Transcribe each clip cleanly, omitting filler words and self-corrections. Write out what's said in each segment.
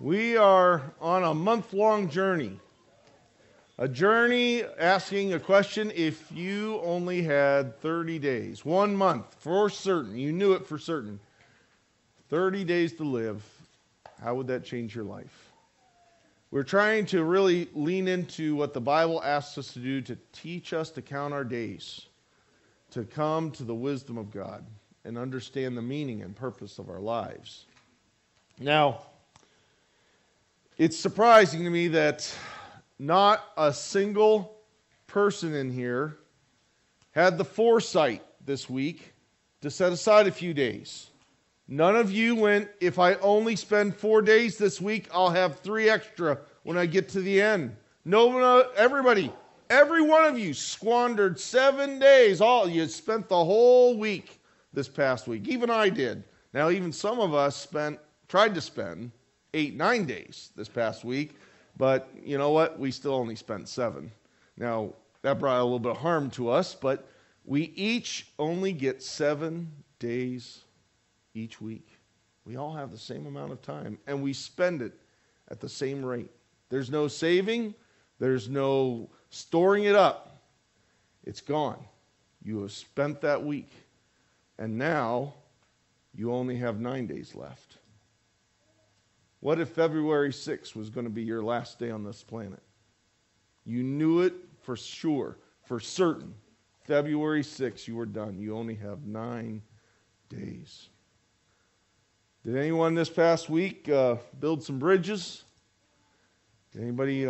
We are on a month-long journey. A journey asking a question: if you only had 30 days, 1 month for certain, you knew it for certain, 30 days to live, how would that change your life? We're trying to really lean into what the Bible asks us to do to teach us to count our days, to come to the wisdom of God and understand the meaning and purpose of our lives. Now, it's surprising to me that not a single person in here had the foresight this week to set aside a few days. None of you went, if I only spend 4 days this week, I'll have 3 extra when I get to the end. No, everybody, every one of you squandered 7 days. You spent the whole week this past week. Even I did. Now, even some of us tried to spend 8, 9 days this past week, but you know what? We still only spent 7. Now, that brought a little bit of harm to us, but we each only get 7 days each week. We all have the same amount of time, and we spend it at the same rate. There's no saving. There's no storing it up. It's gone. You have spent that week, and now you only have 9 days left. What if February 6th was going to be your last day on this planet? You knew it for sure, for certain. February 6th, you were done. You only have 9 days. Did anyone this past week build some bridges? Did anybody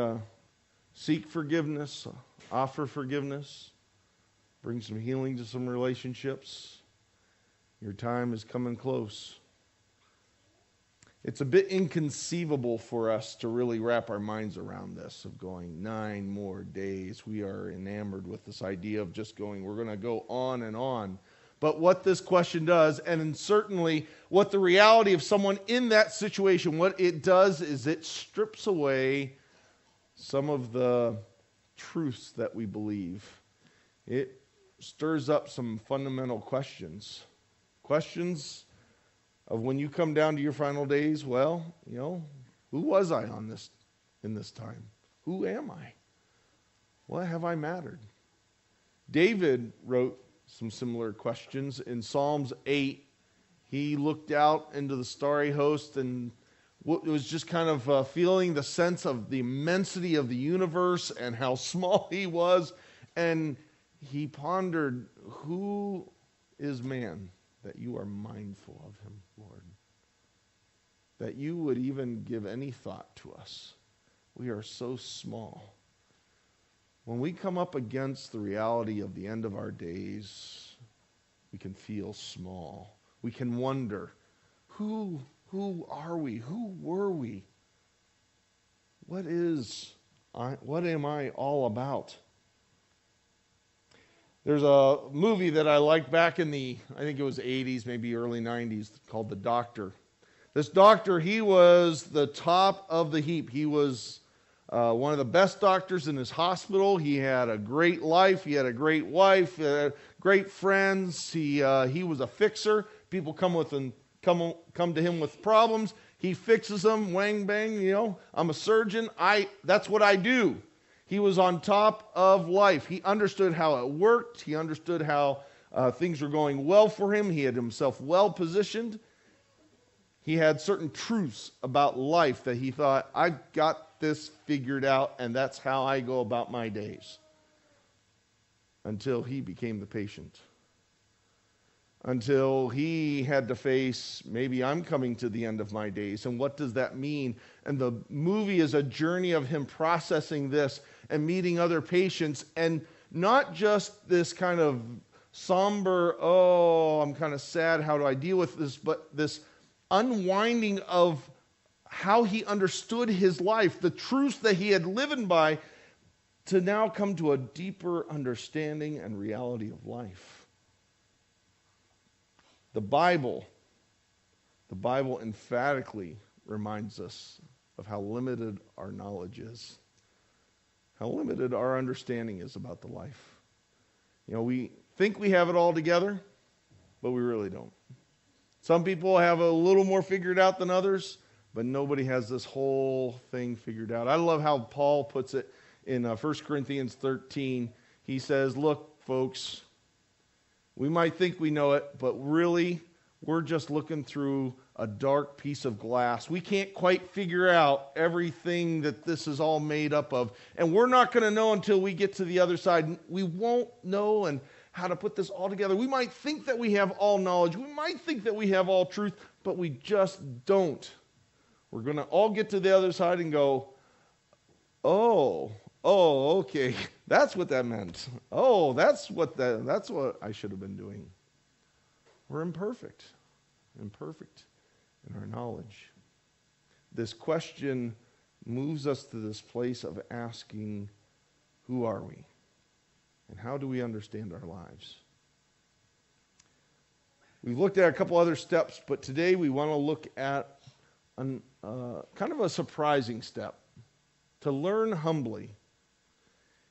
seek forgiveness, offer forgiveness, bring some healing to some relationships? Your time is coming close. It's a bit inconceivable for us to really wrap our minds around this, of going 9 more days. We are enamored with this idea of just going, we're going to go on and on. But what this question does, and certainly what the reality of someone in that situation, what it does is it strips away some of the truths that we believe. It stirs up some fundamental questions. Questions of when you come down to your final days, well, who was I in this time? Who am I? What have I mattered? David wrote some similar questions in Psalms 8. He looked out into the starry host and it was just kind of feeling the sense of the immensity of the universe and how small he was. And he pondered, who is man that you are mindful of him, Lord? That you would even give any thought to us. We are so small. When we come up against the reality of the end of our days, we can feel small. We can wonder, who are we? Who were we? What am I all about? There's a movie that I liked back in I think it was 80s, maybe early 90s, called The Doctor. This doctor, he was the top of the heap. He was one of the best doctors in his hospital. He had a great life. He had a great wife, great friends. He was a fixer. People come to him with problems. He fixes them, wang bang, I'm a surgeon. That's what I do. He was on top of life. He understood how it worked. He understood how things were going well for him. He had himself well positioned. He had certain truths about life that he thought, I've got this figured out, and that's how I go about my days. Until he became the patient. Until he had to face, maybe I'm coming to the end of my days, and what does that mean? And the movie is a journey of him processing this and meeting other patients, and not just this kind of somber, I'm kind of sad, how do I deal with this, but this unwinding of how he understood his life, the truths that he had lived by, to now come to a deeper understanding and reality of life. The Bible emphatically reminds us of how limited our knowledge is, how limited our understanding is about the life. We think we have it all together, but we really don't. Some people have a little more figured out than others, but nobody has this whole thing figured out. I love how Paul puts it in 1 Corinthians 13. He says, look, folks, we might think we know it, but really, we're just looking through a dark piece of glass. We can't quite figure out everything that this is all made up of. And we're not going to know until we get to the other side. We won't know and how to put this all together. We might think that we have all knowledge. We might think that we have all truth, but we just don't. We're going to all get to the other side and go, oh, okay. That's what that meant. Oh, that's what I should have been doing. We're imperfect in our knowledge. This question moves us to this place of asking, who are we? And how do we understand our lives? We've looked at a couple other steps, but today we want to look at kind of a surprising step, to learn humbly.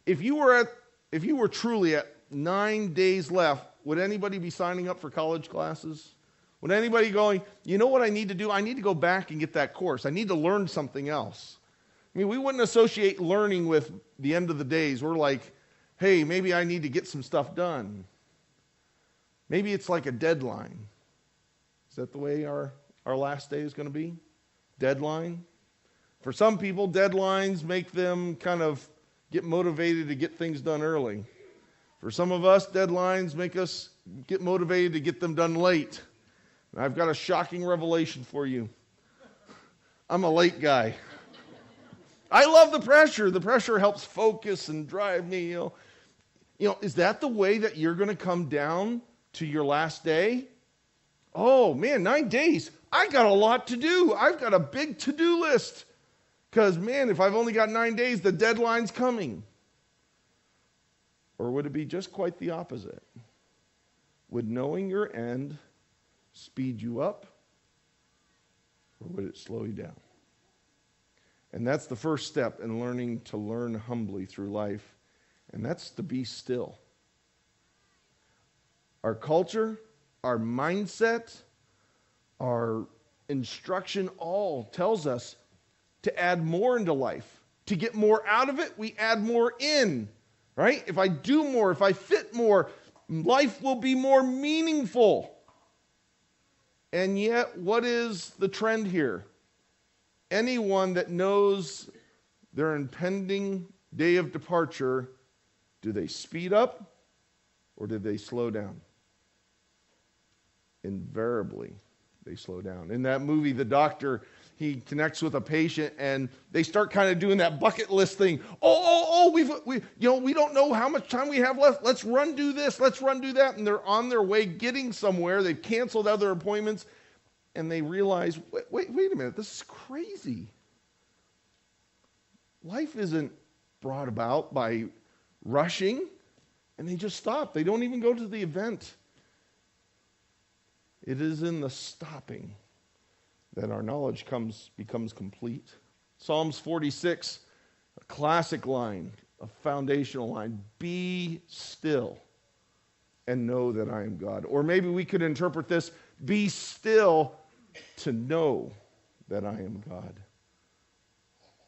If you were truly at 9 days left, would anybody be signing up for college classes? Would anybody going, you know what I need to do? I need to go back and get that course. I need to learn something else. I mean, we wouldn't associate learning with the end of the days. We're like, hey, maybe I need to get some stuff done. Maybe it's like a deadline. Is that the way our last day is going to be? Deadline? For some people, deadlines make them kind of get motivated to get things done early. For some of us, deadlines make us get motivated to get them done late. And I've got a shocking revelation for you. I'm a late guy. I love the pressure. The pressure helps focus and drive me. You know, is that the way that you're going to come down to your last day? Oh, man, 9 days. I got a lot to do. I've got a big to-do list. Because, man, if I've only got 9 days, the deadline's coming. Or would it be just quite the opposite? Would knowing your end speed you up? Or would it slow you down? And that's the first step in learning to learn humbly through life. And that's to be still. Our culture, our mindset, our instruction all tells us to add more into life. To get more out of it, we add more in. Right? If I do more, if I fit more, life will be more meaningful. And yet, what is the trend here? Anyone that knows their impending day of departure, do they speed up or do they slow down? Invariably, they slow down. In that movie, the doctor, he connects with a patient and they start kind of doing that bucket list thing. We don't know how much time we have left. Let's run do this. Let's run do that. And they're on their way getting somewhere. They've canceled other appointments and they realize, wait a minute, this is crazy. Life isn't brought about by rushing, and they just stop. They don't even go to the event. It is in the stopping that our knowledge becomes complete. Psalms 46, a classic line, a foundational line, be still and know that I am God. Or maybe we could interpret this, be still to know that I am God.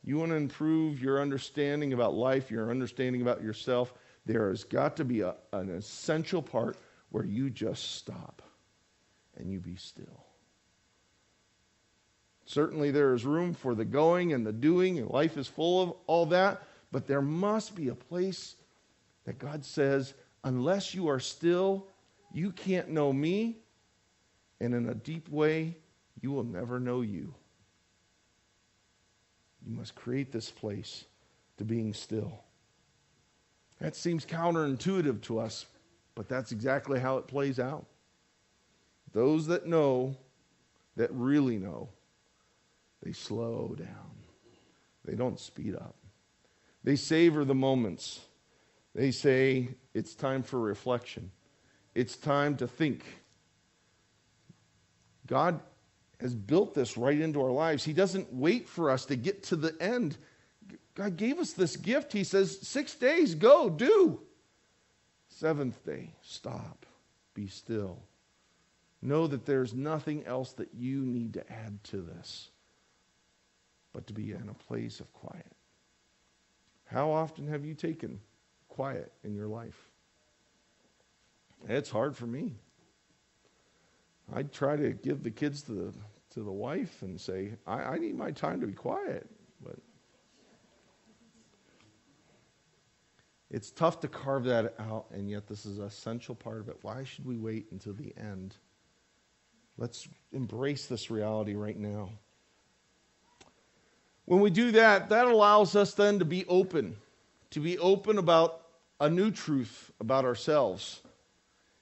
You want to improve your understanding about life, your understanding about yourself, there has got to be an essential part where you just stop and you be still. Certainly there is room for the going and the doing, and life is full of all that, but there must be a place that God says, unless you are still, you can't know me, and in a deep way, you will never know you. You must create this place to being still. That seems counterintuitive to us, but that's exactly how it plays out. Those that know, that really know, they slow down. They don't speed up. They savor the moments. They say, it's time for reflection. It's time to think. God has built this right into our lives. He doesn't wait for us to get to the end. God gave us this gift. He says, 6 days, go, do. 7th day, stop, be still. Know that there's nothing else that you need to add to this. but to be in a place of quiet. How often have you taken quiet in your life? It's hard for me. I try to give the kids to the wife and say, I need my time to be quiet. But it's tough to carve that out, and yet this is an essential part of it. Why should we wait until the end? Let's embrace this reality right now. When we do that, that allows us then to be open about a new truth about ourselves.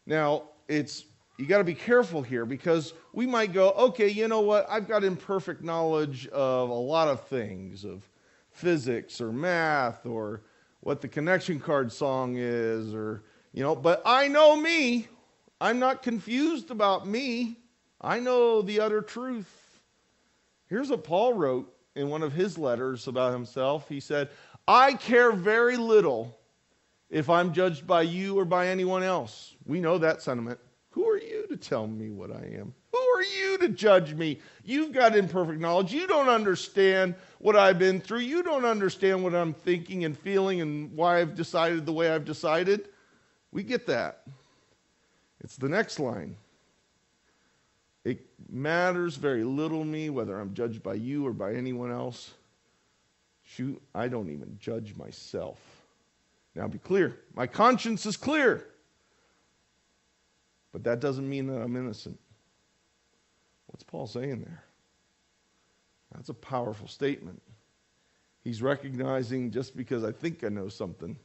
Now, you got to be careful here, because we might go, okay, you know what? I've got imperfect knowledge of a lot of things, of physics or math or what the connection card song is, or, but I know me. I'm not confused about me. I know the utter truth. Here's what Paul wrote in one of his letters about himself. He said, I care very little if I'm judged by you or by anyone else. We know that sentiment. Who are you to tell me what I am? Who are you to judge me? You've got imperfect knowledge. You don't understand what I've been through. You don't understand what I'm thinking and feeling and why I've decided the way I've decided. We get that. It's the next line. It matters very little to me whether I'm judged by you or by anyone else. Shoot, I don't even judge myself. Now be clear. My conscience is clear. But that doesn't mean that I'm innocent. What's Paul saying there? That's a powerful statement. He's recognizing just because I think I know something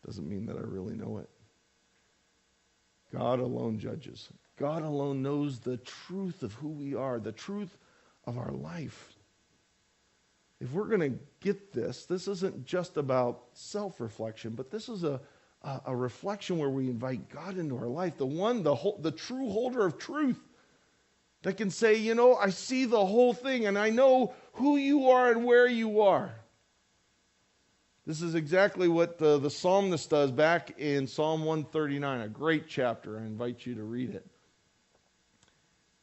doesn't mean that I really know it. God alone judges. God alone knows the truth of who we are, the truth of our life. If we're going to get this isn't just about self-reflection, but this is a reflection where we invite God into our life, the true holder of truth that can say, I see the whole thing and I know who you are and where you are. This is exactly what the psalmist does back in Psalm 139, a great chapter. I invite you to read it.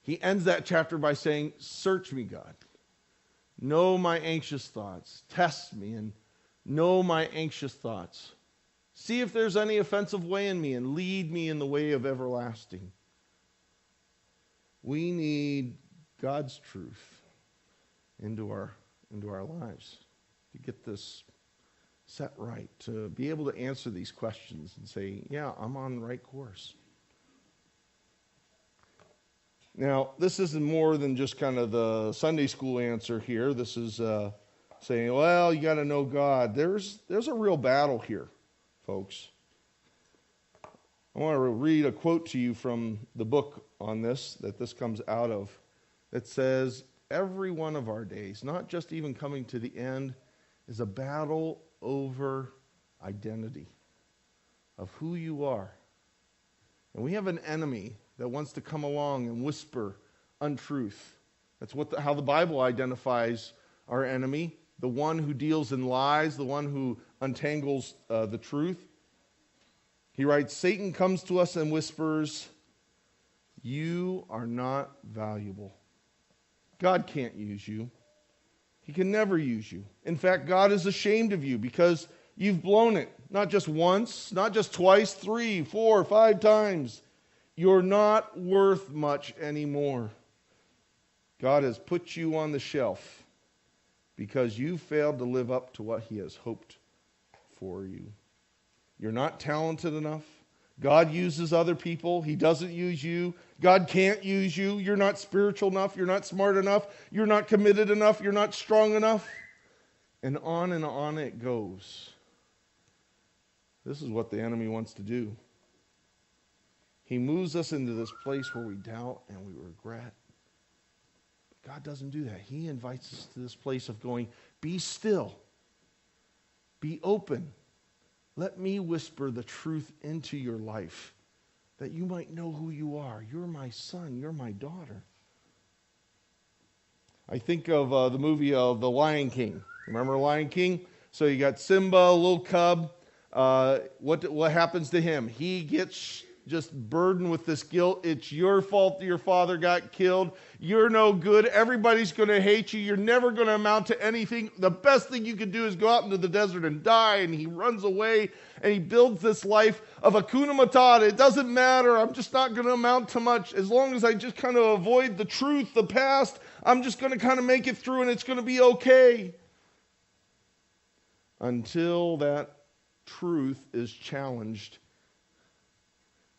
He ends that chapter by saying, search me, God. Know my anxious thoughts. Test me and know my anxious thoughts. See if there's any offensive way in me and lead me in the way of everlasting. We need God's truth into our lives to get this set right, to be able to answer these questions and say, yeah, I'm on the right course. Now, this isn't more than just kind of the Sunday school answer here. This is saying, well, you got to know God. There's a real battle here, folks. I want to read a quote to you from the book on this, that this comes out of. It says, every one of our days, not just even coming to the end, is a battle over identity, of who you are. And we have an enemy that wants to come along and whisper untruth. That's how the Bible identifies our enemy, the one who deals in lies, the one who untangles the truth. He writes, Satan comes to us and whispers, you are not valuable. God can't use you. He can never use you. In fact, God is ashamed of you because you've blown it. Not just once, not just twice, 3, 4, 5 times. You're not worth much anymore. God has put you on the shelf because you failed to live up to what He has hoped for you. You're not talented enough. God uses other people. He doesn't use you. God can't use you. You're not spiritual enough. You're not smart enough. You're not committed enough. You're not strong enough. And on it goes. This is what the enemy wants to do. He moves us into this place where we doubt and we regret. But God doesn't do that. He invites us to this place of going, be still. Be open. Let me whisper the truth into your life that you might know who you are. You're my son. You're my daughter. I think of the movie of The Lion King. Remember Lion King? So you got Simba, a little cub. What happens to him? He gets just burdened with this guilt. It's your fault that your father got killed. You're no good. Everybody's going to hate you. You're never going to amount to anything. The best thing you could do is go out into the desert and die. And he runs away and he builds this life of Hakuna Matata. It doesn't matter. I'm just not going to amount to much. As long as I just kind of avoid the truth, the past, I'm just going to kind of make it through and it's going to be okay. Until that truth is challenged.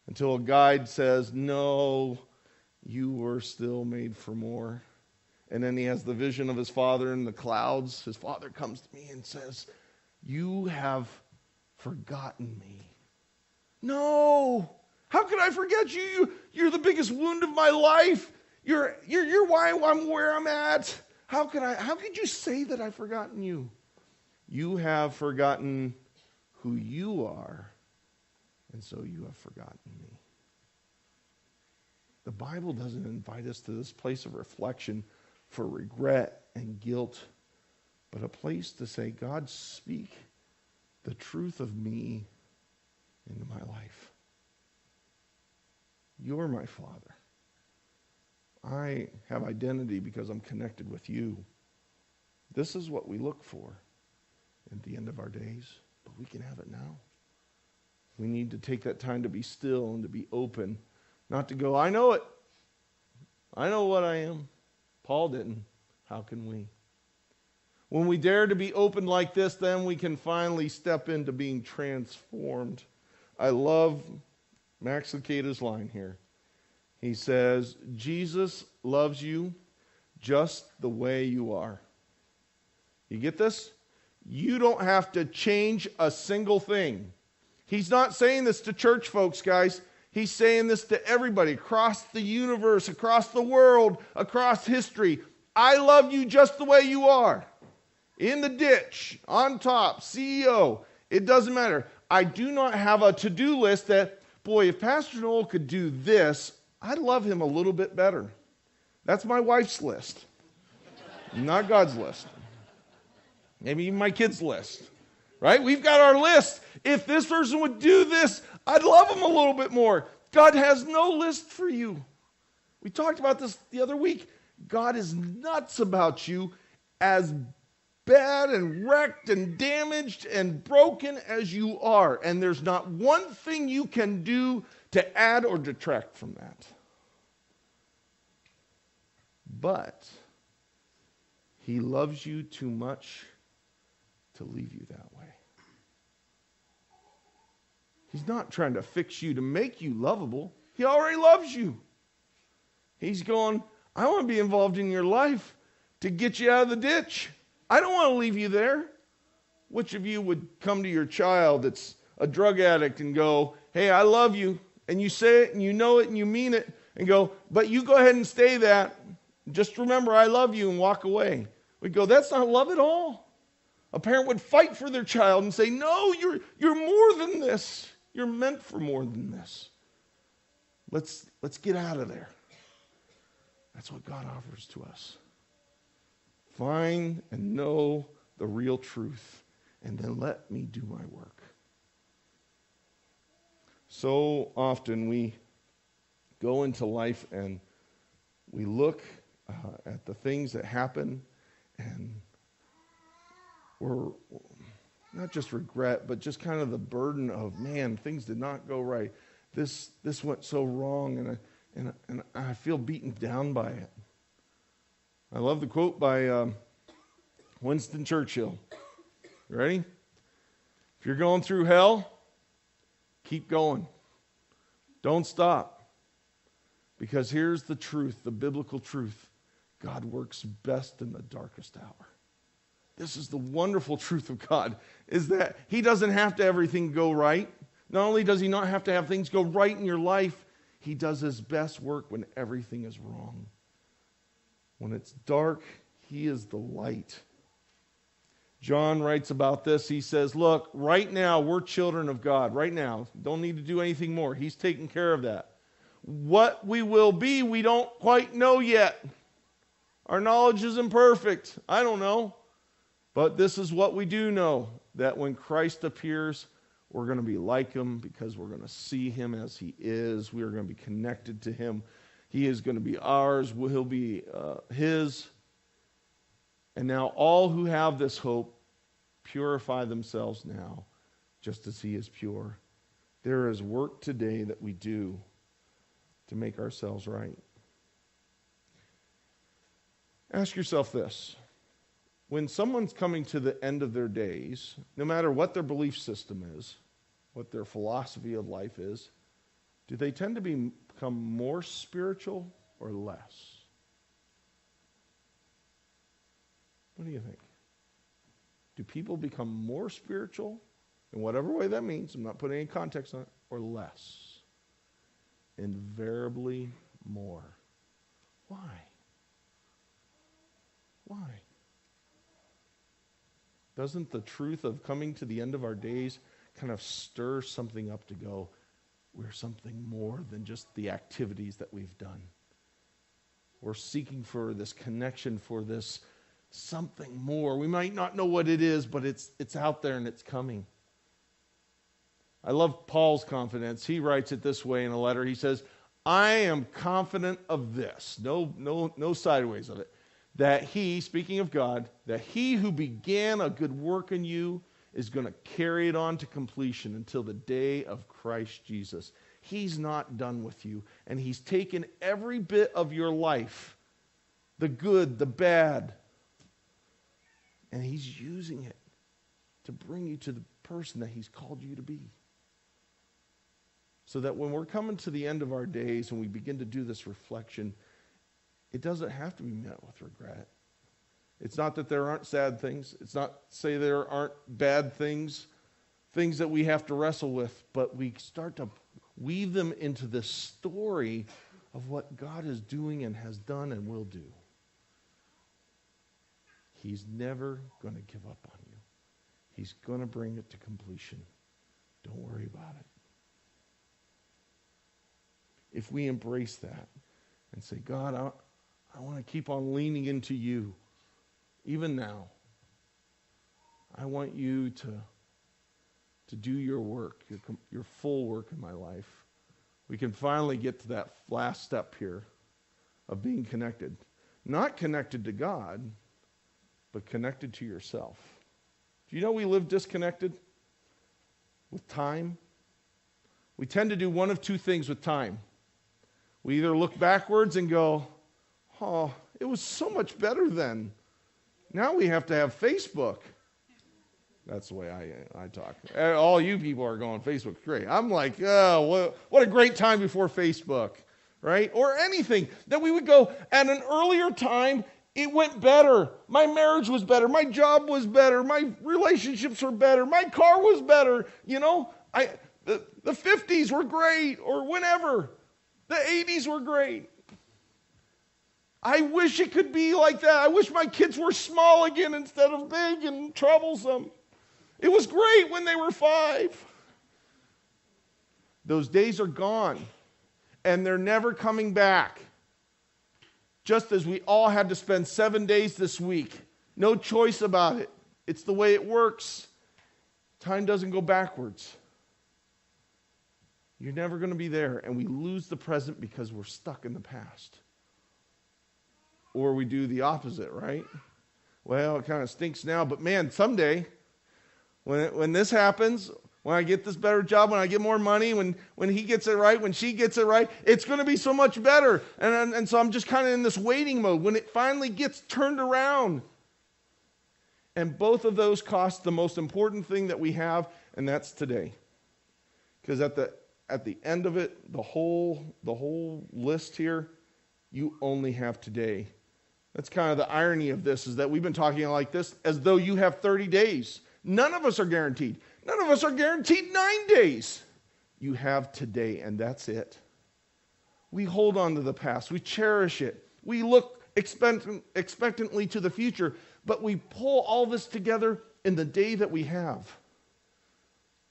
Until a guide says, no, you were still made for more. And then he has the vision of his father in the clouds. His father comes to me and says, you have forgotten me. No, how could I forget you? You're the biggest wound of my life. You're why I'm where I'm at. How could you say that I've forgotten you? You have forgotten who you are, and so you have forgotten me. The Bible doesn't invite us to this place of reflection for regret and guilt, but a place to say, God, speak the truth of me into my life. You're my Father. I have identity because I'm connected with you. This is what we look for at the end of our days, but we can have it now. We need to take that time to be still and to be open, not to go, I know it. I know what I am. Paul didn't. How can we? When we dare to be open like this, then we can finally step into being transformed. I love Max Lucado's line here. He says, Jesus loves you just the way you are. You get this? You don't have to change a single thing. He's not saying this to church folks, guys. He's saying this to everybody across the universe, across the world, across history. I love you just the way you are. In the ditch, on top, CEO. It doesn't matter. I do not have a to-do list that, boy, if Pastor Noel could do this, I'd love him a little bit better. That's my wife's list, not God's list. Maybe even my kids' list, right? We've got our list. If this person would do this, I'd love him a little bit more. God has no list for you. We talked about this the other week. God is nuts about you, as bad and wrecked and damaged and broken as you are. And there's not one thing you can do to add or detract from that. But he loves you too much to leave you that way. He's not trying to fix you to make you lovable. He already loves you. He's going, I want to be involved in your life to get you out of the ditch. I don't want to leave you there. Which of you would come to your child that's a drug addict and go, hey, I love you, and you say it and you know it and you mean it, and go, but you go ahead and stay that. Just remember I love you, and walk away. We go, that's not love at all. A parent would fight for their child and say, no, you're more than this. You're meant for more than this. Let's get out of there. That's what God offers to us. Find and know the real truth, and then let me do my work. So often we go into life and we look at the things that happen, and we're not just regret, but just kind of the burden of, man, things did not go right. This went so wrong, and I feel beaten down by it. I love the quote by Winston Churchill. You ready? If you're going through hell, keep going. Don't stop. Because here's the truth, the biblical truth. God works best in the darkest hour. This is the wonderful truth of God, is that he doesn't have to everything go right. Not only does he not have to have things go right in your life, he does his best work when everything is wrong. When it's dark, he is the light. John writes about this. He says, look, right now we're children of God. Right now. Don't need to do anything more. He's taking care of that. What we will be, we don't quite know yet. Our knowledge is imperfect. I don't know. But this is what we do know, that when Christ appears, We're going to be like him because we're going to see him as he is. We are going to be connected to him. He is going to be ours. He'll be his. And now all who have this hope purify themselves now, just as he is pure. There is work today that we do to make ourselves right. Ask yourself this. When someone's coming to the end of their days, no matter what their belief system is, what their philosophy of life is, do they tend to become more spiritual or less? What do you think? Do people become more spiritual, in whatever way that means, I'm not putting any context on it, or less? Invariably more. Why? Why? Doesn't the truth of coming to the end of our days kind of stir something up to go, we're something more than just the activities that we've done? We're seeking for this connection, for this something more. We might not know what it is, but it's out there and it's coming. I love Paul's confidence. He writes it this way in a letter. He says, I am confident of this. No sideways of it. That he, speaking of God, that he who began a good work in you is going to carry it on to completion until the day of Christ Jesus. He's not done with you. And he's taken every bit of your life, the good, the bad, and he's using it to bring you to the person that he's called you to be. So that when we're coming to the end of our days and we begin to do this reflection, it doesn't have to be met with regret. It's not that there aren't sad things. It's not say there aren't bad things, things that we have to wrestle with, but we start to weave them into this story of what God is doing and has done and will do. He's never going to give up on you. He's going to bring it to completion. Don't worry about it. If we embrace that and say, God, I want to keep on leaning into you, even now. I want you to do your work, your full work in my life. We can finally get to that last step here of being connected. Not connected to God, but connected to yourself. Do you know we live disconnected with time? We tend to do one of two things with time. We either look backwards and go, oh, it was so much better then. Now we have to have Facebook. That's the way I talk. All you people are going, Facebook's great. I'm like, oh, what a great time before Facebook, right? Or anything that we would go, at an earlier time, it went better. My marriage was better. My job was better. My relationships were better. My car was better. You know, the 50s were great, or whenever. The 80s were great. I wish it could be like that. I wish my kids were small again instead of big and troublesome. It was great when they were 5. Those days are gone, and they're never coming back. Just as we all had to spend 7 days this week. No choice about it. It's the way it works. Time doesn't go backwards. You're never going to be there, and we lose the present because we're stuck in the past. Or we do the opposite, right? Well, it kind of stinks now, but man, someday, when this happens, when I get this better job, when I get more money, when he gets it right, when she gets it right, it's going to be so much better. And so I'm just kind of in this waiting mode when it finally gets turned around. And both of those cost the most important thing that we have, and that's today. Because at the end of it, the whole list here, you only have today. That's kind of the irony of this, is that we've been talking like this as though you have 30 days. None of us are guaranteed. None of us are guaranteed 9 days. You have today, and that's it. We hold on to the past. We cherish it. We look expectantly to the future, but we pull all this together in the day that we have.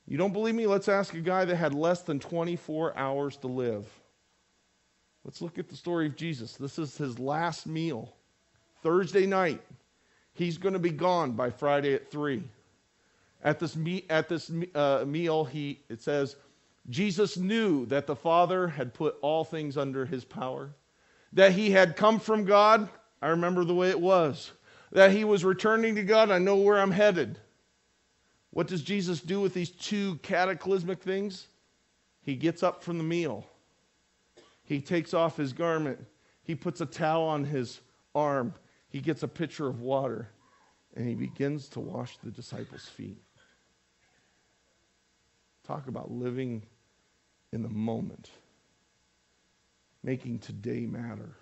You don't believe me? Let's ask a guy that had less than 24 hours to live. Let's look at the story of Jesus. This is his last meal. Thursday night. He's going to be gone by Friday at 3. At this meal, it says, Jesus knew that the Father had put all things under his power, that he had come from God. I remember the way it was. That he was returning to God. I know where I'm headed. What does Jesus do with these two cataclysmic things? He gets up from the meal. He takes off his garment. He puts a towel on his arm. He gets a pitcher of water, and he begins to wash the disciples' feet. Talk about living in the moment, making today matter.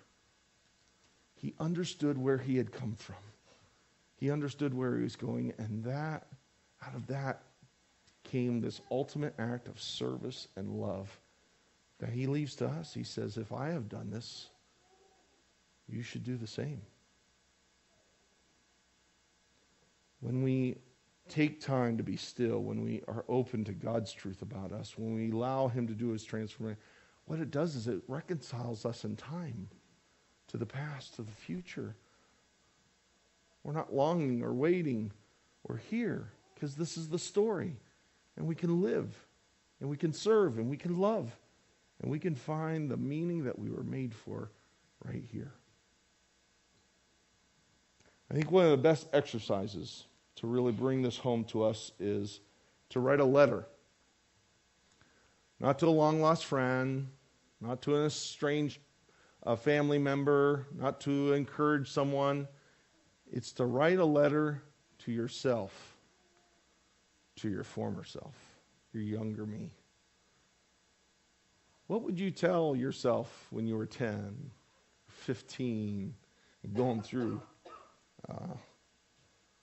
He understood where he had come from. He understood where he was going, and out of that came this ultimate act of service and love that he leaves to us. He says, if I have done this, you should do the same. When we take time to be still, when we are open to God's truth about us, when we allow him to do his transformation, what it does is it reconciles us in time to the past, to the future. We're not longing or waiting. We're here because this is the story. And we can live, and we can serve, and we can love, and we can find the meaning that we were made for right here. I think one of the best exercises to really bring this home to us is to write a letter. Not to a long-lost friend, not to an estranged family member, not to encourage someone. It's to write a letter to yourself, to your former self, your younger me. What would you tell yourself when you were 10, 15, and going through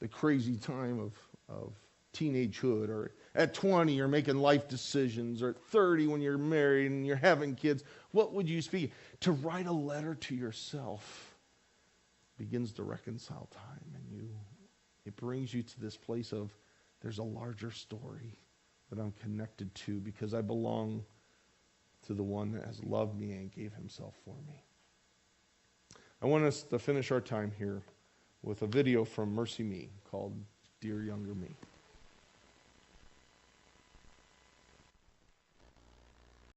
the crazy time of teenagehood, or at 20 you're making life decisions, or at 30 when you're married and you're having kids? What would you speak? To write a letter to yourself begins to reconcile time, and it brings you to this place of there's a larger story that I'm connected to because I belong to the one that has loved me and gave himself for me. I want us to finish our time here with a video from Mercy Me called Dear Younger Me.